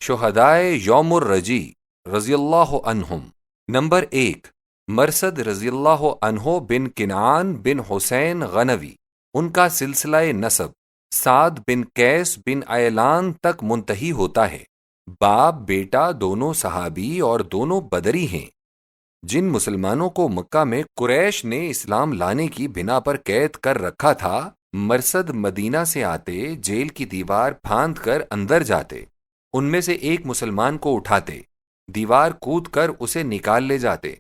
شہدائے یوم الرجی رضی اللہ عنہم۔ نمبر 1، مرثد رضی اللہ عنہ بن کنعان بن حسین غنوی، ان کا سلسلہ نسب سعد بن قیس بن عیلان تک منتہی ہوتا ہے۔ باپ بیٹا دونوں صحابی اور دونوں بدری ہیں۔ جن مسلمانوں کو مکہ میں قریش نے اسلام لانے کی بنا پر قید کر رکھا تھا، مرثد مدینہ سے آتے جیل کی دیوار پھاند کر اندر جاتے، ان میں سے ایک مسلمان کو اٹھاتے، دیوار کود کر اسے نکال لے جاتے۔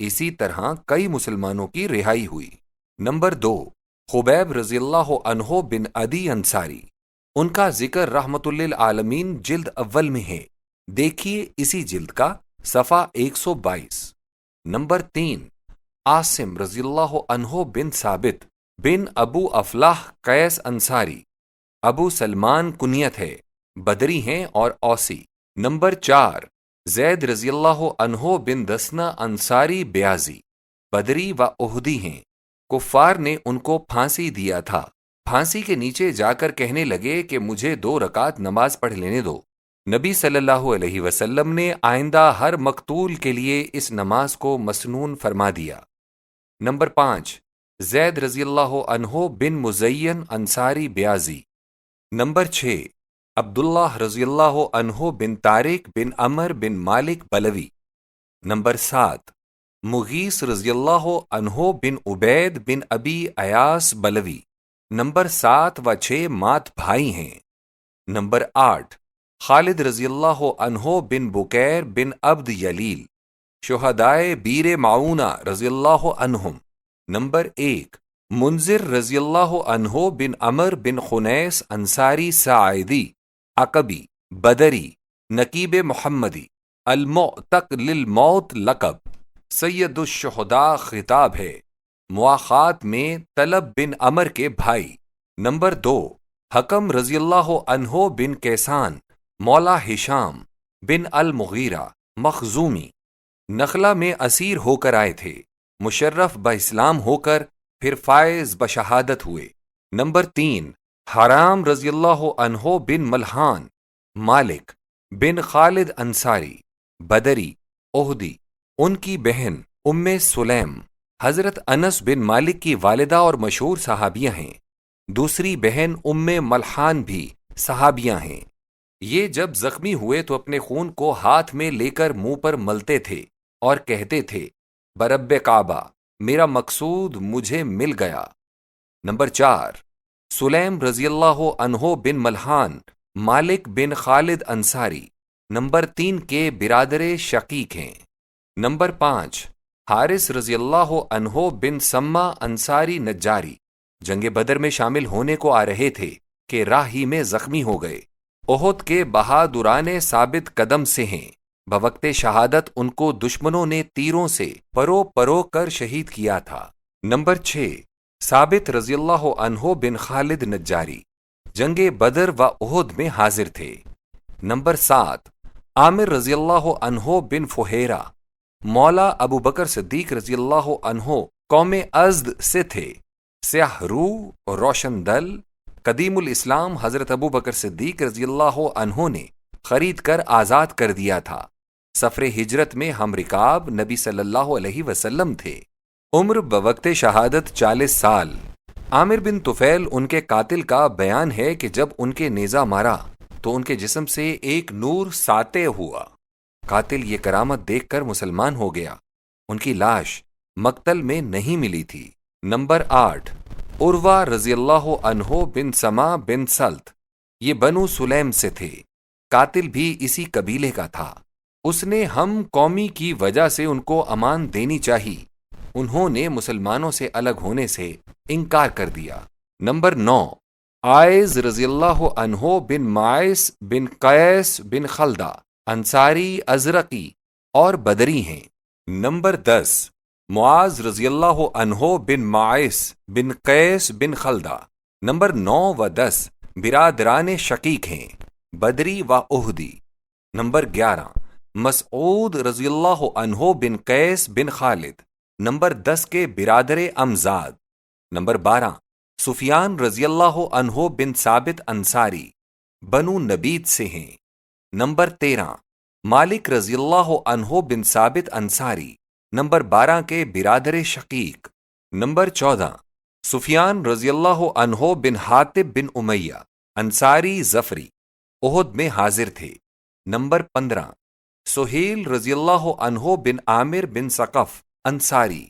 اسی طرح کئی مسلمانوں کی رہائی ہوئی۔ نمبر 2، خبیب رضی اللہ عنہ بن عدی انصاری، ان کا ذکر رحمت للعالمین جلد اول میں ہے، دیکھیے اسی جلد کا صفحہ 122۔ نمبر 3، عاصم رضی اللہ عنہ بن ثابت بن ابو افلاح قیس انصاری، ابو سلمان کنیت ہے، بدری ہیں اور اوسی۔ نمبر 4، زید رضی اللہ عنہ بن دسنا انصاری بیازی، بدری و احدی ہیں، کفار نے ان کو پھانسی دیا تھا، پھانسی کے نیچے جا کر کہنے لگے کہ مجھے 2 رکعت نماز پڑھ لینے دو۔ نبی صلی اللہ علیہ وسلم نے آئندہ ہر مقتول کے لیے اس نماز کو مسنون فرما دیا۔ نمبر 5، زید رضی اللہ عنہ بن مزین انصاری بیازی۔ نمبر 6، عبداللہ رضی اللہ عنہ بن طارق بن عمر بن مالک بلوی۔ نمبر 7، مغیث رضی اللہ عنہ بن عبید بن ابی ایاس بلوی۔ نمبر 7 و 6 مات بھائی ہیں۔ نمبر 8، خالد رضی اللہ عنہ بن بکیر بن عبد یلیل، شہدائے بیر معونہ رضی اللہ عنہم۔ نمبر 1، منذر رضی اللہ عنہ بن عمر بن خنیس انصاری ساعدی، عقبی، بدری، نقیب محمدی، المعتق للموت لقب، سید الشہداء خطاب ہے، مواخات میں طلب بن عمر کے بھائی۔ نمبر 2، حکم رضی اللہ عنہ بن کیسان، مولا ہشام بن المغیرہ، مخزومی، نخلا میں اسیر ہو کر آئے تھے، مشرف باسلام ہو کر پھر فائز بشہادت ہوئے۔ نمبر 3، حرام رضی اللہ عنہ بن ملحان، مالک بن خالد انصاری، بدری، احدی، ان کی بہن ام سلیم حضرت انس بن مالک کی والدہ اور مشہور صحابیہ ہیں، دوسری بہن ام ملحان بھی صحابیہ ہیں۔ یہ جب زخمی ہوئے تو اپنے خون کو ہاتھ میں لے کر منہ پر ملتے تھے اور کہتے تھے، برب کعبہ میرا مقصود مجھے مل گیا۔ نمبر 4، سلیم رضی اللہ عنہ بن ملحان، مالک بن خالد انصاری، نمبر 3 کے برادر شقیق ہیں۔ نمبر 5، حارث رضی اللہ عنہ بن سما انصاری نجاری، جنگ بدر میں شامل ہونے کو آ رہے تھے کہ راہ ہی میں زخمی ہو گئے۔ احد کے بہادران ثابت قدم سے ہیں، بوقت شہادت ان کو دشمنوں نے تیروں سے پرو پرو کر شہید کیا تھا۔ نمبر 6، ثابت رضی اللہ عنہ بن خالد نجاری، جنگ بدر و احد میں حاضر تھے۔ نمبر 7، عامر رضی اللہ عنہ بن فہیرہ، مولا ابو بکر صدیق رضی اللہ عنہ، قوم ازد سے تھے، سیاہ رو، روشن دل، قدیم الاسلام حضرت ابو بکر صدیق رضی اللہ عنہ نے خرید کر آزاد کر دیا تھا۔ سفر ہجرت میں ہم رکاب نبی صلی اللہ علیہ وسلم تھے۔ عمر بوقت شہادت 40 سال۔ عامر بن طفیل ان کے قاتل کا بیان ہے کہ جب ان کے نیزہ مارا تو ان کے جسم سے ایک نور ساطع ہوا۔ قاتل یہ کرامت دیکھ کر مسلمان ہو گیا۔ ان کی لاش مقتل میں نہیں ملی تھی۔ نمبر 8، عروہ رضی اللہ عنہ بن سما بن سلط، یہ بنو سلیم سے تھے، قاتل بھی اسی قبیلے کا تھا۔ اس نے ہم قومی کی وجہ سے ان کو امان دینی چاہی، انہوں نے مسلمانوں سے الگ ہونے سے انکار کر دیا۔ نمبر 9، عائز رضی اللہ عنہ بن معیس بن قیس بن خلدہ، انصاری ازرقی اور بدری ہیں۔ نمبر 10، معاذ رضی اللہ عنہ بن معیس بن قیس بن خلدہ، نمبر 9 و 10 برادران شقیق ہیں، بدری و احدی۔ نمبر 11، مسعود رضی اللہ عنہ بن قیس بن خالد، نمبر 10 کے برادر امزاد۔ نمبر 12، سفیان رضی اللہ عنہ بن ثابت انصاری، بنو نبید سے ہیں۔ نمبر 13 مالک رضی اللہ عنہ بن ثابت انصاری، نمبر 12 کے برادر شقیق۔ نمبر 14 سفیان رضی اللہ عنہ بن حاتب بن امیہ انصاری ظفری، احد میں حاضر تھے۔ نمبر 15 سہیل رضی اللہ عنہ بن عامر بن ثقف انصاری۔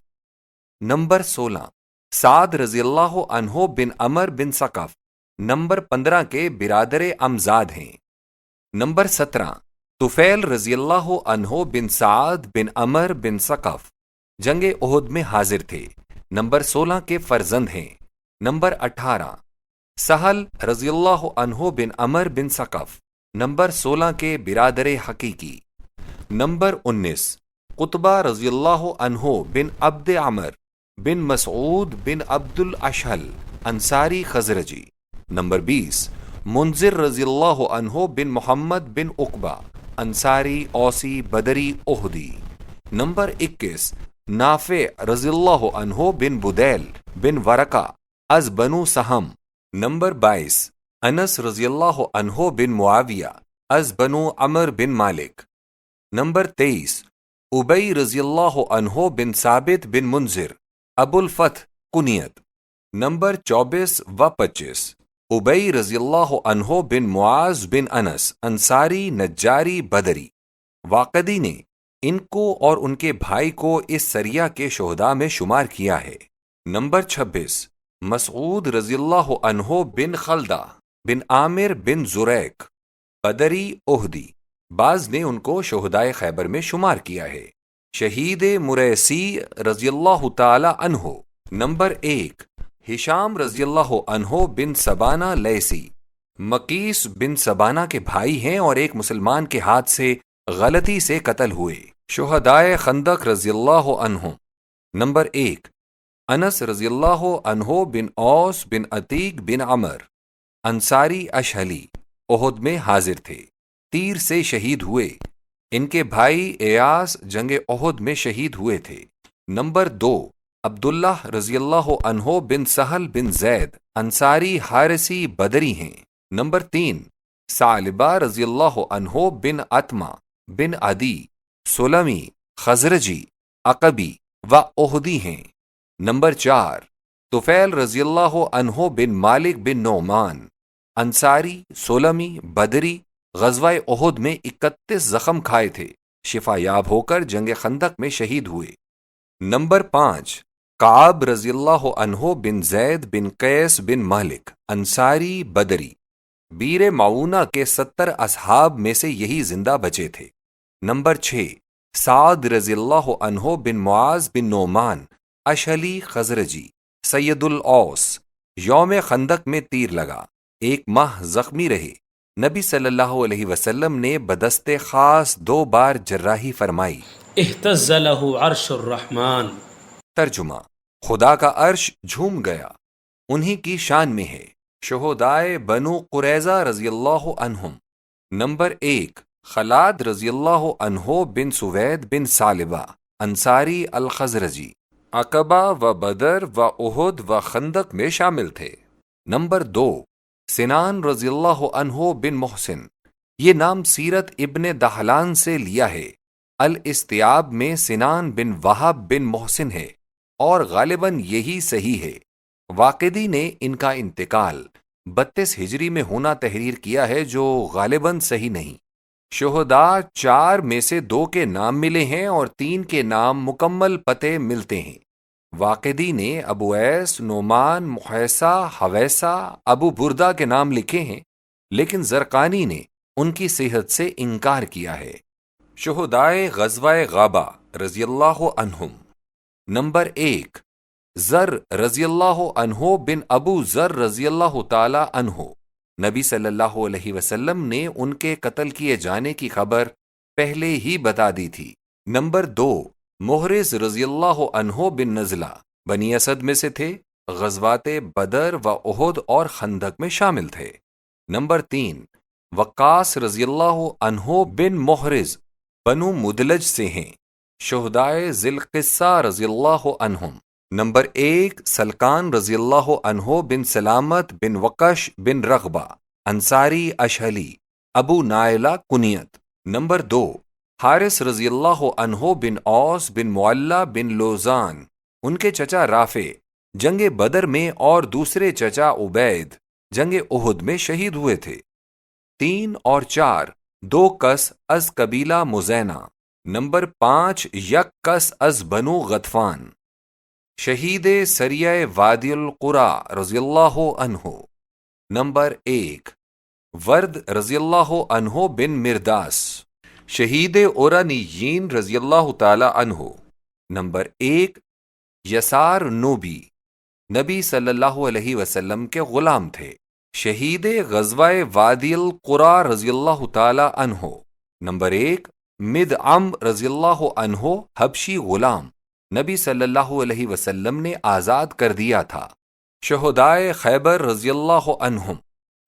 نمبر 16 سعد رضی اللہ عنہ بن عمر بن ثقف، نمبر 15 کے برادر امزاد ہیں۔ نمبر 17 طفیل رضی اللہ عنہ بن سعد بن عمر بن ثقف، جنگ احد میں حاضر تھے، نمبر 16 کے فرزند ہیں۔ نمبر 18 سہل رضی اللہ عنہ بن عمر بن ثقف، نمبر 16 کے برادر حقیقی۔ نمبر 19 قطبہ رضی اللہ عنہ بن عبد عمر بن مسعود بن عبد الاشہل انصاری خزرجی۔ نمبر 20 منذر رضی اللہ عنہ بن محمد بن عقبہ انصاری اوسی بدری احدی۔ نمبر 21 نافع رضی اللہ عنہ بن بدیل بن ورقہ از بنو سہم۔ نمبر 22 انس رضی اللہ عنہ بن معاویہ از بنو عمر بن مالک۔ نمبر 23 ابی رضی اللہ عنہ بن ثابت بن منذر ابو الفتح کنیت۔ نمبر 24 و 25 ابی رضی اللہ عنہ بن معاذ بن انس انصاری نجاری بدری۔ واقدی نے ان کو اور ان کے بھائی کو اس سریہ کے شہداء میں شمار کیا ہے۔ نمبر 26 مسعود رضی اللہ عنہ بن خلدہ بن عامر بن زریق بدری احدی، بعض نے ان کو شہدائے خیبر میں شمار کیا ہے۔ شہید مریسی رضی اللہ تعالی عنہ۔ نمبر 1 ہشام رضی اللہ عنہ بن سبانہ لیسی، مقیس بن سبانہ کے بھائی ہیں اور ایک مسلمان کے ہاتھ سے غلطی سے قتل ہوئے، شہدائے خندق رضی اللہ عنہ۔ نمبر 1 انس رضی اللہ عنہ بن اوس بن عتیق بن عمر انصاری اشہلی، احد میں حاضر تھے، تیر سے شہید ہوئے۔ ان کے بھائی ایاس جنگ احد میں شہید ہوئے تھے۔ نمبر 2 عبداللہ رضی اللہ عنہ بن سہل بن زید انصاری حارثی بدری ہیں۔ نمبر 3 ثعلبہ رضی اللہ عنہ بن عتمہ بن عدی سلمی خزرجی عقبی و احدی ہیں۔ نمبر 4 طفیل رضی اللہ عنہ بن مالک بن نعمان انصاری سلمی بدری، غزوہ احد میں 31 زخم کھائے تھے، شفا یاب ہو کر جنگ خندق میں شہید ہوئے۔ نمبر 5 کعب رضی اللہ عنہ بن زید بن قیس بن مالک انصاری بدری، بیر معونہ کے 70 اصحاب میں سے یہی زندہ بچے تھے۔ نمبر 6 سعد رضی اللہ عنہ بن معاذ بن نعمان اشہلی خزرجی سید الاوس، یوم خندق میں تیر لگا، 1 ماہ زخمی رہے، نبی صلی اللہ علیہ وسلم نے بدست خاص 2 بار جراحی فرمائی۔ اہتز لہ عرش الرحمن، ترجمہ خدا کا عرش جھوم گیا، انہی کی شان میں ہے۔ شہدائے بنو قریظہ رضی اللہ عنہم۔ نمبر 1 خلاد رضی اللہ عنہ بن سوید بن ثعلبہ انصاری الخزرجی، عقبہ و بدر و احد و خندق میں شامل تھے۔ نمبر 2 سنان رضی اللہ عنہ بن محسن، یہ نام سیرت ابن دہلان سے لیا ہے، الاستیاب میں سنان بن وہب بن محسن ہے اور غالباً یہی صحیح ہے۔ واقدی نے ان کا انتقال 32 ہجری میں ہونا تحریر کیا ہے، جو غالباً صحیح نہیں۔ شہداء 4 میں سے 2 کے نام ملے ہیں اور 3 کے نام مکمل پتے ملتے ہیں۔ واقدی نے ابو ایس، نعمان، محیصہ، حویصہ، ابو بردہ کے نام لکھے ہیں، لیکن زرقانی نے ان کی صحت سے انکار کیا ہے۔ شہدائے غزوہ غابہ رضی اللہ عنہم۔ نمبر 1 زر رضی اللہ عنہ بن ابو ذر رضی اللہ تعالی عنہ، نبی صلی اللہ علیہ وسلم نے ان کے قتل کیے جانے کی خبر پہلے ہی بتا دی تھی۔ نمبر 2 محرز رضی اللہ عنہ بن نزلہ، بنی اسد میں سے تھے، غزوات بدر و احد اور خندق میں شامل تھے۔ نمبر 3 وقاص رضی اللہ عنہ بن محرز، بنو مدلج سے ہیں، شہدائے ذی القصہ رضی اللہ عنہم۔ نمبر 1 سلکان رضی اللہ عنہ بن سلامت بن وقش بن رغبہ انصاری اشہلی، ابو نائلہ کنیت۔ نمبر 2، حارث رضی اللہ عنہ بن اوس بن معلہ بن لوزان، ان کے چچا رافع جنگ بدر میں اور دوسرے چچا عبید جنگ احد میں شہید ہوئے تھے۔ 3 اور 4، 2 کس از قبیلہ مزینہ۔ نمبر 5، 1 کس از بنو غطفان، شہید سریہ وادی القرا رضی اللہ عنہ۔ نمبر 1، ورد رضی اللہ عنہ بن مرداس، شہید اورانیین رضی اللہ تعالی عنہ۔ نمبر 1، یسار نوبی، نبی صلی اللہ علیہ وسلم کے غلام تھے، شہید غزوہ وادی القرا رضی اللہ تعالی عنہ۔ نمبر 1، مدعم رضی اللہ عنہ، حبشی غلام، نبی صلی اللہ علیہ وسلم نے آزاد کر دیا تھا، شہدائے خیبر رضی اللہ عنہم۔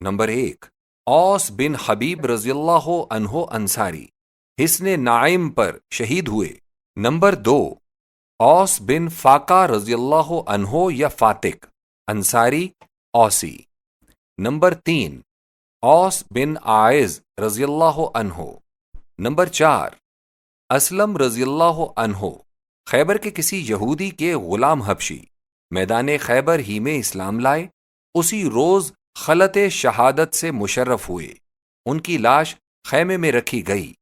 نمبر 1، اوس بن حبیب رضی اللہ عنہ انصاری، حصن نعیم پر شہید ہوئے۔ نمبر 2، اوس بن فاقہ رضی اللہ عنہ یا فاتق، انصاری، اوسی۔ نمبر 3، اوس بن عائز رضی اللہ عنہ۔ نمبر 4، اسلم رضی اللہ عنہ، خیبر کے کسی یہودی کے غلام حبشی، میدان خیبر ہی میں اسلام لائے، اسی روز خلط شہادت سے مشرف ہوئے۔ ان کی لاش خیمے میں رکھی گئی،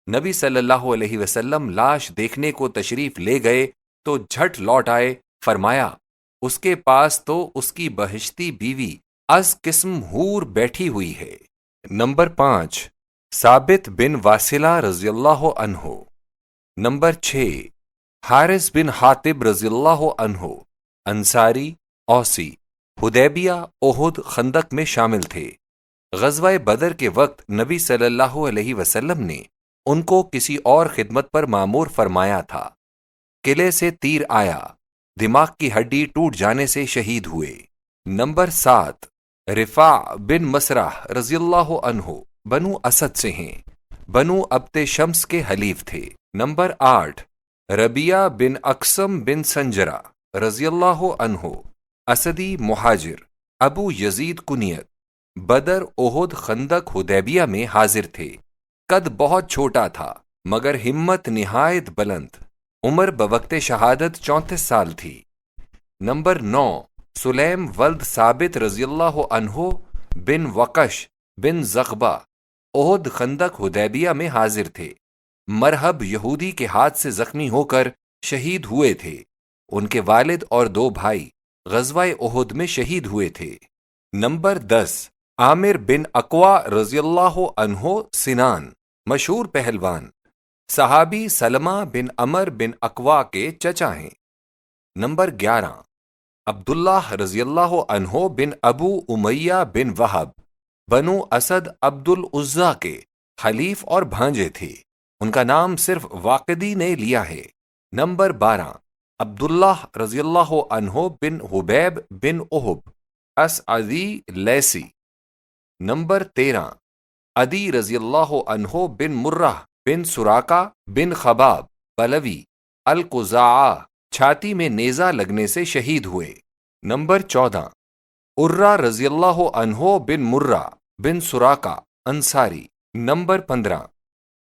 نبی صلی اللہ علیہ وسلم لاش دیکھنے کو تشریف لے گئے تو جھٹ لوٹ آئے، فرمایا اس کے پاس تو اس کی بہشتی بیوی از قسم حور بیٹھی ہوئی ہے۔ نمبر 5، ثابت بن واصلہ رضی اللہ عنہ۔ نمبر 6، حارث بن حاتب رضی اللہ عنہ، انصاری، اوسی، حدیبیہ، احد، خندق میں شامل تھے۔ غزوہ بدر کے وقت نبی صلی اللہ علیہ وسلم نے ان کو کسی اور خدمت پر مامور فرمایا تھا، قلعے سے تیر آیا، دماغ کی ہڈی ٹوٹ جانے سے شہید ہوئے۔ نمبر 7، رفاع بن مسرح رضی اللہ عنہ، بنو اسد سے ہیں، بنو عبد شمس کے حلیف تھے۔ نمبر 8، ربیعہ بن اقسم بن سنجرہ رضی اللہ عنہ، اسدی، مہاجر، ابو یزید کنیت، بدر، احد، خندق، حدیبیہ میں حاضر تھے۔ قد بہت چھوٹا تھا مگر ہمت نہایت بلند، عمر بوقت شہادت 34 سال تھی۔ نمبر 9، سلیم ولد ثابت رضی اللہ عنہ بن وقش بن زغبہ، احد، خندق، حدیبیہ میں حاضر تھے، مرہب یہودی کے ہاتھ سے زخمی ہو کر شہید ہوئے تھے۔ ان کے والد اور 2 بھائی غزوہ احد میں شہید ہوئے تھے۔ نمبر 10، عامر بن اقوا رضی اللہ عنہ، سنان، مشہور پہلوان، صحابی، سلمہ بن عمر بن اقوا کے چچا ہیں۔ نمبر 11، عبداللہ رضی اللہ عنہ بن ابو امیہ بن وہب، بنو اسد عبد العزیٰ کے حلیف اور بھانجے تھے، ان کا نام صرف واقدی نے لیا ہے۔ نمبر 12، عبداللہ رضی اللہ عنہ بن حبیب بن احب، اسعدی، لیسی۔ نمبر 13، عدی رضی اللہ عنہ بن مرہ بن سراقہ بن خباب، پلوی، القزاعہ، چھاتی میں نیزہ لگنے سے شہید ہوئے۔ نمبر 14، عرہ رضی اللہ عنہ بن مرہ بن سراقہ، انصاری۔ نمبر 15،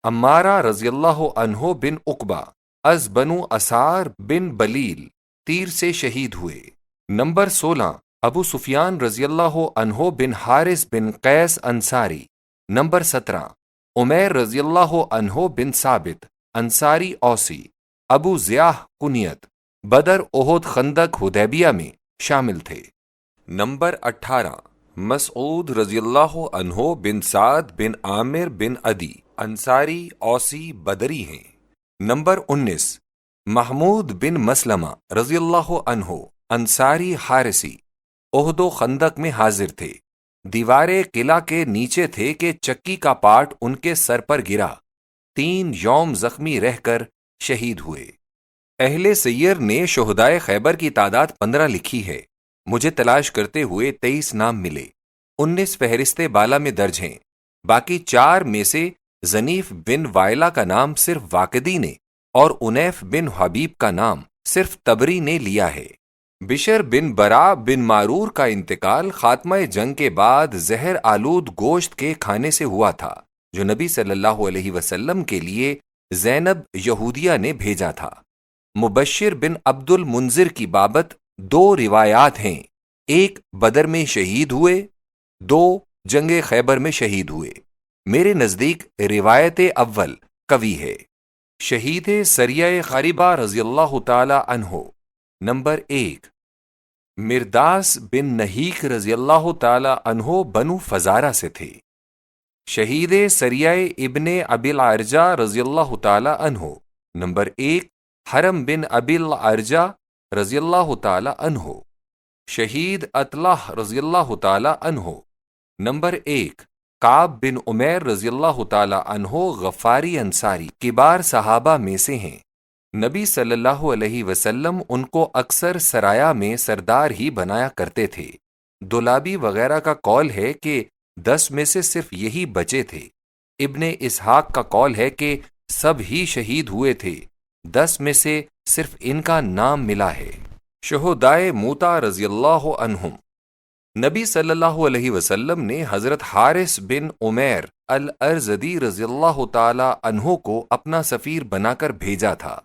عمارہ رضی اللہ عنہ بن عقبہ، از بنو اسار بن بلیل، تیر سے شہید ہوئے۔ نمبر 16، ابو سفیان رضی اللہ عنہ بن حارث بن قیس، انصاری۔ نمبر 17، عمیر رضی اللہ عنہ بن ثابت، انصاری، اوسی، ابو ضیاح کنیت، بدر، احد، خندق، حدیبیہ میں شامل تھے۔ نمبر 18، مسعود رضی اللہ عنہ بن سعد بن عامر بن عدی، انصاری، اوسی، بدری ہیں۔ نمبر 19، محمود بن مسلمہ رضی اللہ عنہ، انصاری، حارثی، احد و خندق میں حاضر تھے، دیوار قلعہ کے نیچے تھے کہ چکی کا پاٹ ان کے سر پر گرا، 3 یوم زخمی رہ کر شہید ہوئے۔ اہل سیر نے شہدائے خیبر کی تعداد 15 لکھی ہے، مجھے تلاش کرتے ہوئے 23 نام ملے، 19 فہرست بالا میں درج ہیں، باقی 4 میں سے زنیف بن وائلہ کا نام صرف واقدی نے اور انیف بن حبیب کا نام صرف تبری نے لیا ہے۔ بشر بن برا بن معرور کا انتقال خاتمہ جنگ کے بعد زہر آلود گوشت کے کھانے سے ہوا تھا۔ جو نبی صلی اللہ علیہ وسلم کے لیے زینب یہودیہ نے بھیجا تھا۔ مبشر بن عبد المنذر کی بابت دو روایات ہیں، ایک بدر میں شہید ہوئے، دو جنگ خیبر میں شہید ہوئے۔ میرے نزدیک روایت اول قوی ہے۔ شہید سریہ خریبہ رضی اللہ تعالی عنہ نمبر 1، مرداس بن نہیک رضی اللہ تعالی عنہ بنو فزارہ سے تھے۔ شہید سریہ ابن ابی العرجہ رضی اللہ تعالی عنہ نمبر 1، حرم بن ابی العرجہ رضی اللہ تعالی عنہ۔ شہید اطلح رضی اللہ تعالی عنہ نمبر 1، کعب بن عمیر رضی اللہ تعالی عنہ غفاری انصاری کبار صحابہ میں سے ہیں۔ نبی صلی اللہ علیہ وسلم ان کو اکثر سرایا میں سردار ہی بنایا کرتے تھے۔ دولابی وغیرہ کا قول ہے کہ 10 میں سے صرف یہی بچے تھے۔ ابن اسحاق کا قول ہے کہ سب ہی شہید ہوئے تھے، 10 میں سے صرف ان کا نام ملا ہے۔ شہدائے موتا رضی اللہ عنہم۔ نبی صلی اللہ علیہ وسلم نے حضرت حارث بن عمیر الارزدی رضی اللہ تعالی عنہ کو اپنا سفیر بنا کر بھیجا تھا۔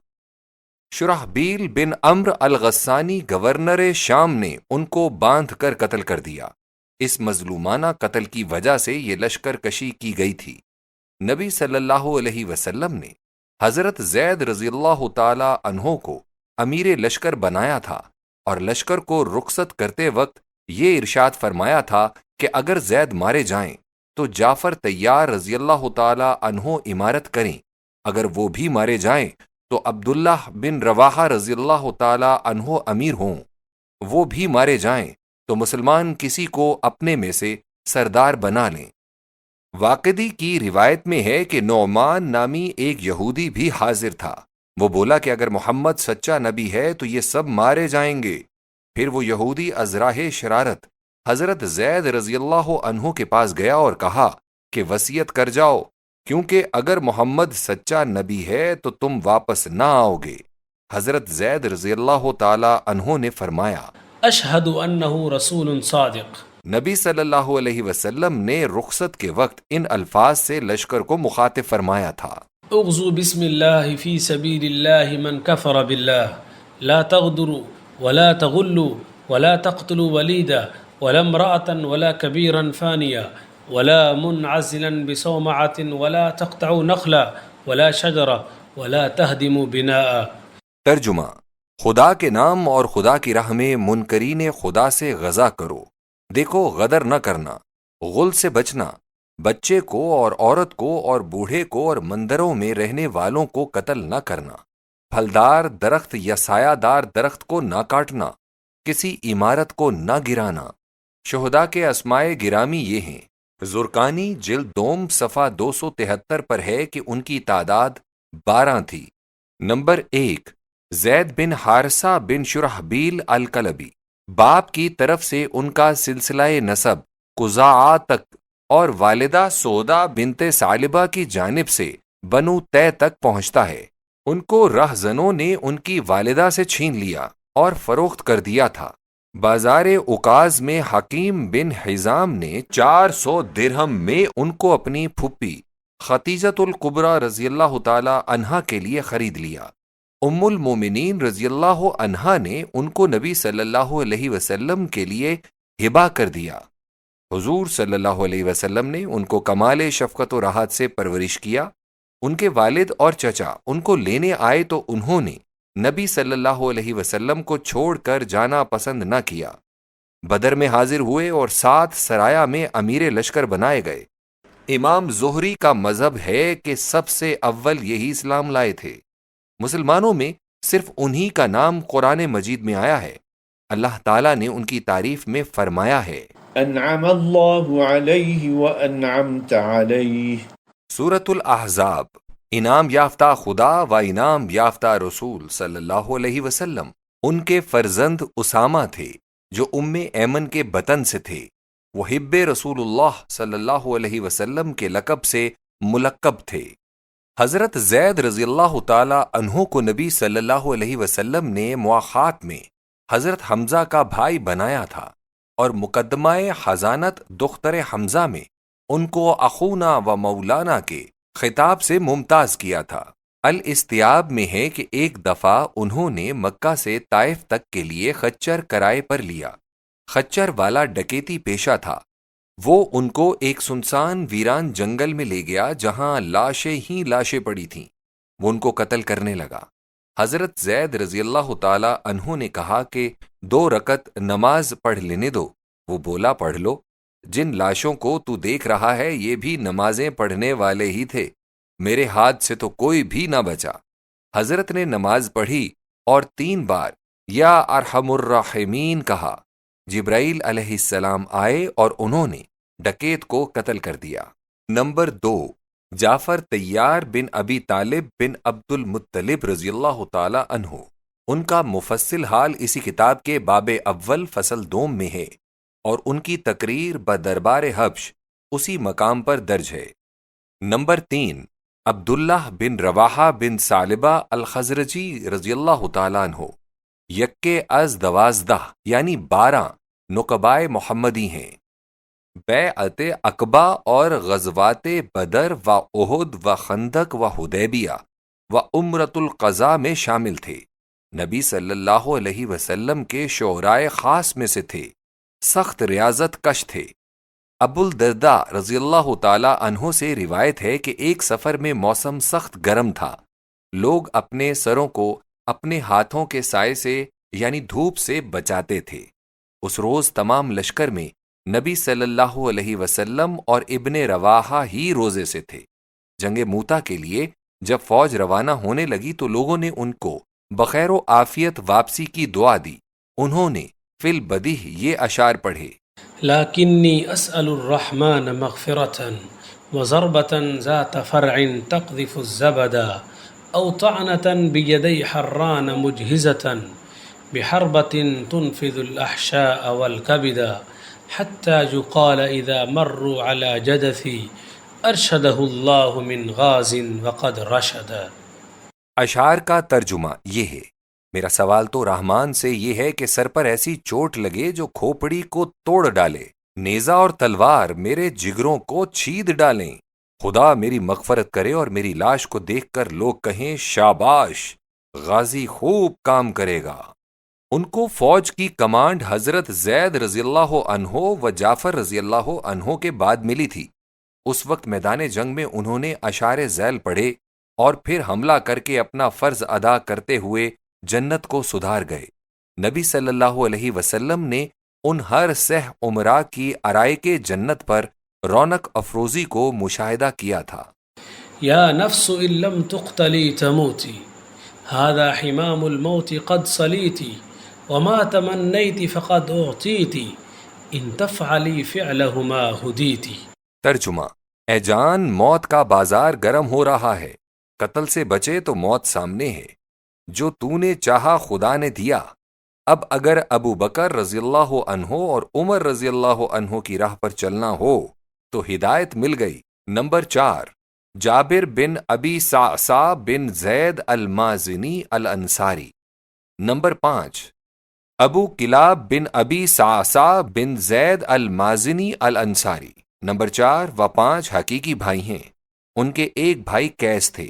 شرحبیل بن عمرو الغسانی گورنر شام نے ان کو باندھ کر قتل کر دیا۔ اس مظلومانہ قتل کی وجہ سے یہ لشکر کشی کی گئی تھی۔ نبی صلی اللہ علیہ وسلم نے حضرت زید رضی اللہ تعالی عنہ کو امیر لشکر بنایا تھا، اور لشکر کو رخصت کرتے وقت یہ ارشاد فرمایا تھا کہ اگر زید مارے جائیں تو جعفر طیار رضی اللہ تعالی عنہ امارت کریں، اگر وہ بھی مارے جائیں تو عبداللہ بن رواحہ رضی اللہ تعالی عنہ امیر ہوں، وہ بھی مارے جائیں تو مسلمان کسی کو اپنے میں سے سردار بنا لیں۔ واقدی کی روایت میں ہے کہ نعمان نامی ایک یہودی بھی حاضر تھا۔ وہ بولا کہ اگر محمد سچا نبی ہے تو یہ سب مارے جائیں گے۔ پھر وہ یہودی از راہ شرارت حضرت زید رضی اللہ عنہ کے پاس گیا اور کہا کہ وصیت کر جاؤ، کیونکہ اگر محمد سچا نبی ہے تو تم واپس نہ آؤ گے۔ حضرت زید رضی اللہ تعالی عنہ نے فرمایا، اشہد انہ رسول صادق۔ نبی صلی اللہ علیہ وسلم نے رخصت کے وقت ان الفاظ سے لشکر کو مخاطب فرمایا تھا، اغزو بسم اللہ فی سبیل اللہ من کفر باللہ، لا تغدروا ولا تغلوا ولا تقتلوا ولیدا ولا امرأة ولا کبیرا فانیا ولا منعزلا بصومعة ولا تقطعوا نخلا ولا شجرا ولا تهدموا بناء۔ ترجمہ، خدا کے نام اور خدا کی راہ میں منکرین خدا سے غزا کرو۔ دیکھو، غدر نہ کرنا، غل سے بچنا، بچے کو اور عورت کو اور بوڑھے کو اور مندروں میں رہنے والوں کو قتل نہ کرنا، پھلدار درخت یا سایہ دار درخت کو نہ کاٹنا، کسی عمارت کو نہ گرانا۔ شہداء کے اسمائے گرامی یہ ہیں۔ زرقانی جلد دوم صفحہ 273 پر ہے کہ ان کی تعداد 12 تھی۔ نمبر 1، زید بن حارثہ بن شرحبیل الکلبی، باپ کی طرف سے ان کا سلسلہ نسب قزاعہ تک اور والدہ سودا بنت ثعلبہ کی جانب سے بنو تے تک پہنچتا ہے۔ ان کو رہزنوں نے ان کی والدہ سے چھین لیا اور فروخت کر دیا تھا۔ بازار عکاظ میں حکیم بن حزام نے 400 درہم میں ان کو اپنی پھپھی ختیجۃ الکبریٰ رضی اللہ تعالی عنہا کے لیے خرید لیا۔ ام المومنین رضی اللہ عنہا نے ان کو نبی صلی اللہ علیہ وسلم کے لیے ہبہ کر دیا۔ حضور صلی اللہ علیہ وسلم نے ان کو کمال شفقت و راحت سے پرورش کیا۔ ان کے والد اور چچا ان کو لینے آئے تو انہوں نے نبی صلی اللہ علیہ وسلم کو چھوڑ کر جانا پسند نہ کیا۔ بدر میں حاضر ہوئے اور 7 سرایا میں امیر لشکر بنائے گئے۔ امام زہری کا مذہب ہے کہ سب سے اول یہی اسلام لائے تھے۔ مسلمانوں میں صرف انہی کا نام قرآن مجید میں آیا ہے۔ اللہ تعالیٰ نے ان کی تعریف میں فرمایا ہے، انعم اللہ علیہ وانعمت علیہ۔ سورۃ الاحزاب۔ انعام یافتہ خدا و انعام یافتہ رسول صلی اللہ علیہ وسلم ان کے فرزند اسامہ تھے جو ایمن کے بطن سے تھے۔ وہ حب رسول اللہ صلی اللہ علیہ وسلم کے لقب سے ملقب تھے۔ حضرت زید رضی اللہ تعالی عنہ کو نبی صلی اللہ علیہ وسلم نے مواخات میں حضرت حمزہ کا بھائی بنایا تھا، اور مقدمہ حضانت دختر حمزہ میں ان کو اخونا و مولانا کے خطاب سے ممتاز کیا تھا۔ الاستیاب میں ہے کہ ایک دفعہ انہوں نے مکہ سے طائف تک کے لیے خچر کرائے پر لیا۔ خچر والا ڈکیتی پیشہ تھا۔ وہ ان کو ایک سنسان ویران جنگل میں لے گیا جہاں لاشیں ہی لاشیں پڑی تھیں۔ وہ ان کو قتل کرنے لگا۔ حضرت زید رضی اللہ تعالی عنہ نے کہا کہ 2 رکعت نماز پڑھ لینے دو۔ وہ بولا پڑھ لو، جن لاشوں کو تو دیکھ رہا ہے یہ بھی نمازیں پڑھنے والے ہی تھے، میرے ہاتھ سے تو کوئی بھی نہ بچا۔ حضرت نے نماز پڑھی اور 3 بار یا ارحم الراحمین کہا۔ جبرائیل علیہ السلام آئے اور انہوں نے ڈکیت کو قتل کر دیا۔ نمبر 2، جعفر طیار بن ابی طالب بن عبد المطلب رضی اللہ تعالی عنہ۔ ان کا مفصل حال اسی کتاب کے باب اول فصل 2 میں ہے اور ان کی تقریر بدربار حبش اسی مقام پر درج ہے۔ نمبر 3، عبداللہ بن رواحہ بن ثعلبہ الخزرجی رضی اللہ تعالی عنہ۔ یکے از 12 یعنی 12 نقبائے محمدی ہیں۔ بیعت عقبہ اور غزوات بدر و احد و خندق و حدیبیہ و عمرۃ القضاء میں شامل تھے۔ نبی صلی اللہ علیہ وسلم کے شعرائے خاص میں سے تھے۔ سخت ریاضت کش تھے۔ ابو الدرداء رضی اللہ تعالی عنہ سے روایت ہے کہ ایک سفر میں موسم سخت گرم تھا۔ لوگ اپنے سروں کو اپنے ہاتھوں کے سائے سے یعنی دھوپ سے بچاتے تھے۔ اس روز تمام لشکر میں نبی صلی اللہ علیہ وسلم اور ابن رواحہ ہی روزے سے تھے۔ جنگ موتا کے لیے جب فوج روانہ ہونے لگی تو لوگوں نے ان کو بخیر و عافیت واپسی کی دعا دی۔ انہوں نے فی البدیہہ یہ اشعار پڑھے: لكني أسأل الرحمن مغفرة وضربة ذات فرع تقذف الزبدا أو طعنة بيدي حران مجهزة بحربة تنفذ الأحشاء والكبدا حتى يقال إذا مروا على جدثي أرشده الله من غاز وقد رشدا۔ اشعار کا ترجمہ یہ ہے: میرا سوال تو رحمان سے یہ ہے کہ سر پر ایسی چوٹ لگے جو کھوپڑی کو توڑ ڈالے، نیزہ اور تلوار میرے جگروں کو چھید ڈالیں۔ خدا میری مغفرت کرے اور میری لاش کو دیکھ کر لوگ کہیں شاباش، غازی خوب کام کرے گا۔ ان کو فوج کی کمانڈ حضرت زید رضی اللہ عنہ و جعفر رضی اللہ عنہ کے بعد ملی تھی۔ اس وقت میدان جنگ میں انہوں نے اشعار ذیل پڑھے اور پھر حملہ کر کے اپنا فرض ادا کرتے ہوئے جنت کو سدھار گئے۔ نبی صلی اللہ علیہ وسلم نے ان ہر سہ عمرہ کی ارائق جنت پر رونق افروزی کو مشاہدہ کیا تھا۔ یا نفس ان لم تقتلی تموتی هذا حمام الموت قد صلیتی وما تمنیت فقد اعطیتی ان تفعلی فعلہما ہدیتی۔ ترجمہ: اے جان، موت کا بازار گرم ہو رہا ہے، قتل سے بچے تو موت سامنے ہے، جو تو نے چاہا خدا نے دیا۔ اب اگر ابو بکر رضی اللہ عنہ اور عمر رضی اللہ عنہ کی راہ پر چلنا ہو تو ہدایت مل گئی۔ نمبر 4، جابر بن ابی صعصع بن زید المازنی الانصاری۔ نمبر 5، ابو کلاب بن ابی صعصع بن زید المازنی الانصاری۔ نمبر 4 و 5 حقیقی بھائی ہیں۔ ان کے ایک بھائی قیس تھے۔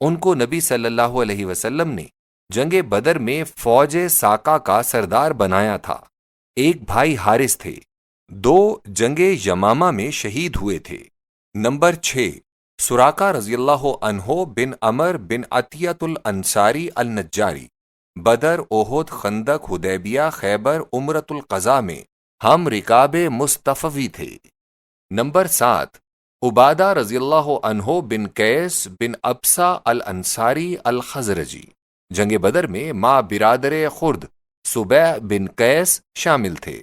ان کو نبی صلی اللہ علیہ وسلم نے جنگ بدر میں فوج ساقہ کا سردار بنایا تھا۔ ایک بھائی حارث تھے۔ 2 جنگ یمامہ میں شہید ہوئے تھے۔ نمبر 6، سراقہ رضی اللہ عنہ بن عمر بن عطیۃ الانصاری النجاری۔ بدر، احد، خندق، حدیبیہ، خیبر، عمرۃ القضاء میں ہم رکاب مصطفی تھے۔ نمبر 7، عبادہ رضی اللہ عنہ بن قیس بن ابسا الانصاری الخزرجی۔ جنگ بدر میں ماں برادر خرد سبیع بن قیس شامل تھے۔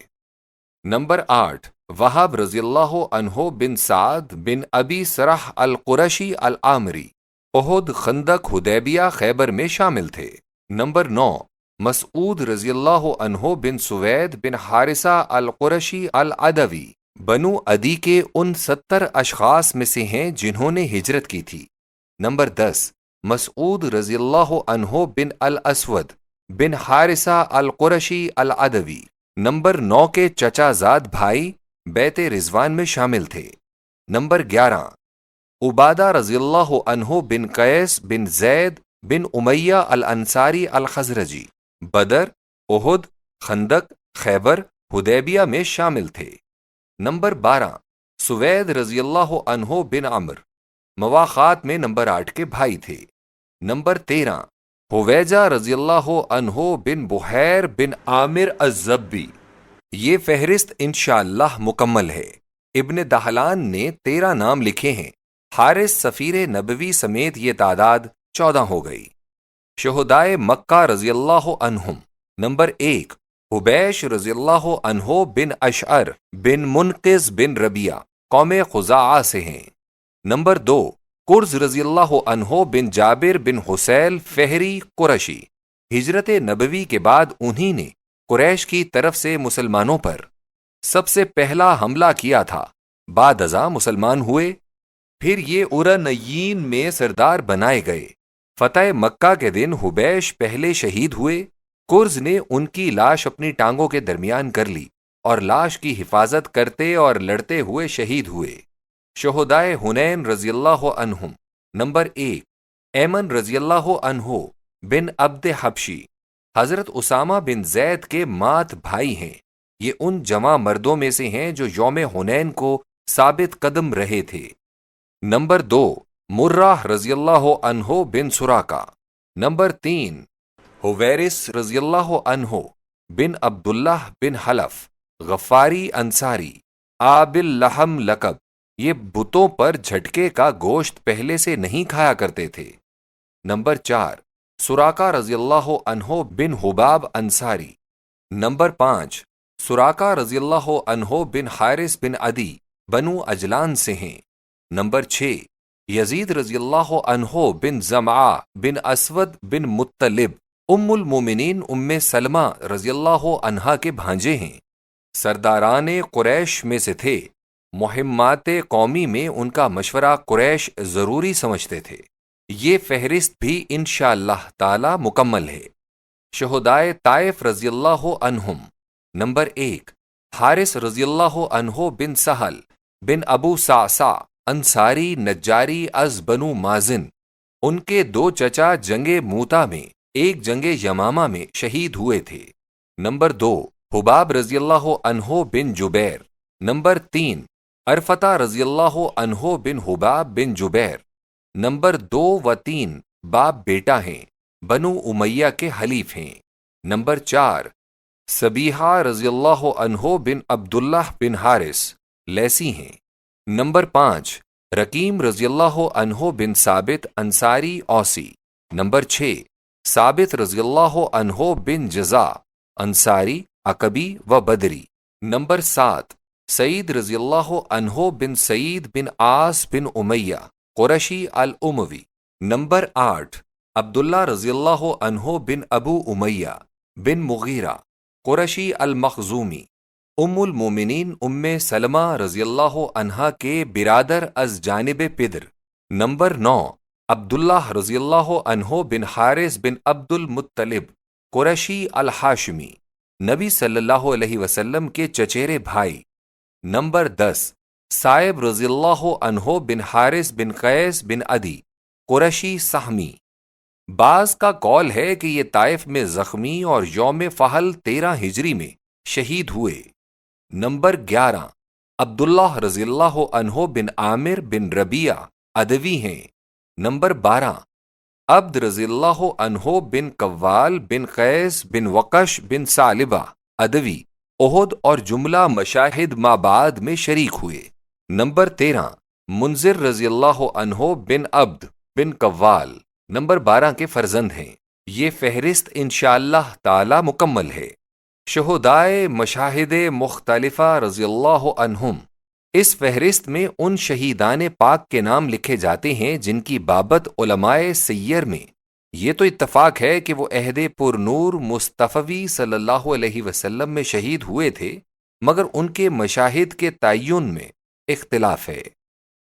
نمبر 8، وہب رضی اللہ عنہ بن سعد بن ابی سرح القرشی العامری۔ احد، خندق، حدیبیہ، خیبر میں شامل تھے۔ نمبر 9، مسعود رضی اللہ عنہ بن سوید بن حارثہ القرشی العدوی۔ بنو عدی کے ان 70 اشخاص میں سے ہیں جنہوں نے ہجرت کی تھی۔ نمبر 10، مسعود رضی اللہ عنہ بن الاسود بن حارثہ القرشی العدوی۔ نمبر 9 کے چچا زاد بھائی بیت رضوان میں شامل تھے۔ نمبر 11 عبادہ رضی اللہ عنہ بن قیس بن زید بن امیہ الانصاری الخزرجی بدر، احد، خندق، خیبر، حدیبیہ میں شامل تھے۔ نمبر 12 سوید رضی اللہ عنہ بن عمر مواخات میں نمبر 8 کے بھائی تھے۔ نمبر 13 حویجہ رضی اللہ عنہ بن بحیر بن عامر الزبی۔ یہ فہرست انشاءاللہ مکمل ہے۔ ابن دہلان نے 13 نام لکھے ہیں، حارث سفیر نبوی سمیت یہ تعداد 14 ہو گئی۔ شہدائے مکہ رضی اللہ عنہم۔ نمبر 1 حبیش رضی اللہ عنہ بن اشعر بن منقذ بن ربیہ قوم خزاعہ سے ہیں۔ نمبر 2 قرز رضی اللہ عنہ بن جابر بن حسیل فہری قرشی۔ ہجرت نبوی کے بعد انہی نے قریش کی طرف سے مسلمانوں پر سب سے پہلا حملہ کیا تھا، بعد ازاں مسلمان ہوئے، پھر یہ ارنیین میں سردار بنائے گئے۔ فتح مکہ کے دن حبیش پہلے شہید ہوئے۔ قرز نے ان کی لاش اپنی ٹانگوں کے درمیان کر لی اور لاش کی حفاظت کرتے اور لڑتے ہوئے شہید ہوئے۔ شہدائے حنین رضی اللہ عنہم۔ نمبر 1 ایمن رضی اللہ عنہ بن عبد حبشی حضرت اسامہ بن زید کے مات بھائی ہیں۔ یہ ان جمع مردوں میں سے ہیں جو یوم حنین کو ثابت قدم رہے تھے۔ نمبر 2 مرہ رضی اللہ عنہ بن سراقہ۔ نمبر 3 حویرث رضی اللہ عنہ بن عبداللہ بن حلف غفاری انصاری آب اللحم لقب۔ یہ بتوں پر جھٹکے کا گوشت پہلے سے نہیں کھایا کرتے تھے۔ نمبر 4 سراقہ رضی اللہ عنہ بن حباب انصاری۔ نمبر 5 سراقہ رضی اللہ عنہ بن حارث بن عدی بنو اجلان سے ہیں۔ نمبر 6 یزید رضی اللہ عنہ بن زمعہ بن اسود بن مطلب ام المومنین ام سلمہ رضی اللہ عنہا کے بھانجے ہیں۔ سرداران قریش میں سے تھے۔ مہمات قومی میں ان کا مشورہ قریش ضروری سمجھتے تھے۔ یہ فہرست بھی انشاءاللہ تعالی مکمل ہے۔ شہدائے طائف رضی اللہ عنہم۔ نمبر 1 حارث رضی اللہ عنہ بن سہل بن ابو صعصع انصاری نجاری از بنو مازن۔ ان کے 2 چچا جنگ موتا میں ایک جنگ یمامہ میں شہید ہوئے تھے۔ نمبر 2 حباب رضی اللہ عنہ بن جبیر۔ نمبر 3 عرفتہ رضی اللہ عنہ بن حباب بن جبیر۔ نمبر 2 و 3 باپ بیٹا ہیں، بنو امیہ کے حلیف ہیں۔ نمبر 4 سبیحہ رضی اللہ عنہ بن عبداللہ بن حارث لیسی ہیں۔ نمبر 5 رقیم رضی اللہ عنہ بن ثابت انصاری اوسی۔ نمبر 6 ثابت رضی اللہ عنہ بن جزا انصاری عقبی و بدری۔ نمبر 7 سعید رضی اللہ عنہ بن سعید بن عاص بن امیہ قرشی الاموی۔ نمبر 8 عبداللہ رضی اللہ عنہ بن ابو امیہ بن مغیرہ قرشی المخزومی۔ ام المومنین ام سلمہ رضی اللہ عنہا کے برادر از جانب پدر۔ نمبر 9 عبداللہ رضی اللہ عنہ بن حارث بن عبد المطلب قرشی الحاشمی، نبی صلی اللہ علیہ وسلم کے چچیرے بھائی۔ نمبر 10 صائب رضی اللہ عنہ بن حارث بن قیس بن عدی قرشی سہمی۔ بعض کا قول ہے کہ یہ طائف میں زخمی اور یوم فحل 13 ہجری میں شہید ہوئے۔ نمبر 11 عبداللہ رضی اللہ عنہ بن عامر بن ربیہ ادوی ہیں۔ نمبر 12 عبد رضی اللہ عنہ بن قوال بن قیس بن وقش بن ثعلبہ ادوی احد اور جملہ مشاہد ما بعد میں شریک ہوئے۔ نمبر 13 منذر رضی اللہ عنہ بن عبد بن قوال نمبر 12 کے فرزند ہیں۔ یہ فہرست انشاءاللہ تعالی مکمل ہے۔ شہدائے مشاہد مختلفہ رضی اللہ عنہم۔ اس فہرست میں ان شہیدان پاک کے نام لکھے جاتے ہیں جن کی بابت علماء سیر میں یہ تو اتفاق ہے کہ وہ عہد پر نور مصطفی صلی اللہ علیہ وسلم میں شہید ہوئے تھے، مگر ان کے مشاہد کے تعین میں اختلاف ہے۔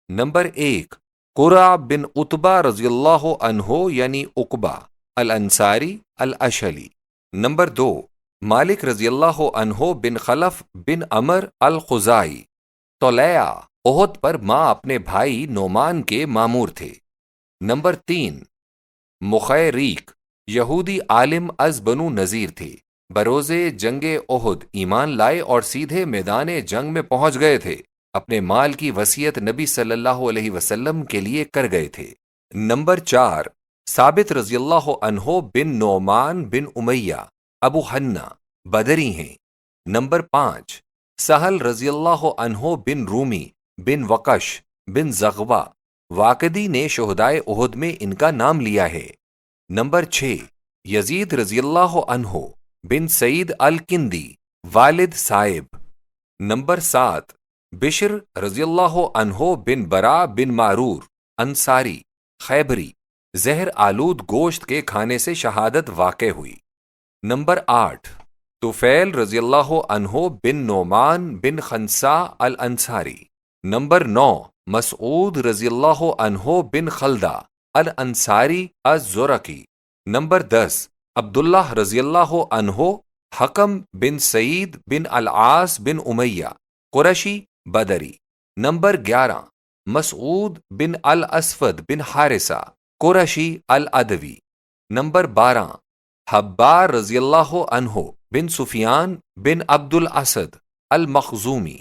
نمبر 1 قرع بن عتبہ رضی اللہ عنہ یعنی عقبہ الانصاری الاشلی۔ نمبر 2 مالک رضی اللہ عنہ بن خلف بن عمر الخزائی طلیہ احد پر ماں اپنے بھائی نعمان کے مامور تھے۔ نمبر 3، مخیریق یہودی عالم از بنو نذیر تھے، بروز جنگ احد ایمان لائے اور سیدھے میدان جنگ میں پہنچ گئے تھے، اپنے مال کی وصیت نبی صلی اللہ علیہ وسلم کے لیے کر گئے تھے۔ نمبر 4، ثابت رضی اللہ عنہ بن نعمان بن امیہ ابو حنہ بدری ہیں۔ نمبر 5، سہل رضی اللہ عنہ بن رومی بن وقش بن زغوہ واقدی نے شہدائے احد میں ان کا نام لیا ہے۔ نمبر 6، یزید رضی اللہ عنہ بن سعید الکندی والد صائب۔ نمبر 7، بشر رضی اللہ عنہ بن برا بن معرور انصاری خیبری، زہر آلود گوشت کے کھانے سے شہادت واقع ہوئی۔ نمبر 8، طفیل رضی اللہ عنہ بن نعمان بن خنسا الانصاری۔ نمبر 9، مسعود رضی اللہ عنہ بن خلدہ الانصاری الزرقی۔ نمبر 10، عبداللہ رضی اللہ عنہ حکم بن سعید بن العاص بن امیہ قرشی بدری۔ نمبر 11، مسعود بن الاسفد بن حارثہ قرشی العدوی۔ نمبر 12، حبار رضی اللہ عنہ بن سفیان بن عبد الاسد المخزومی۔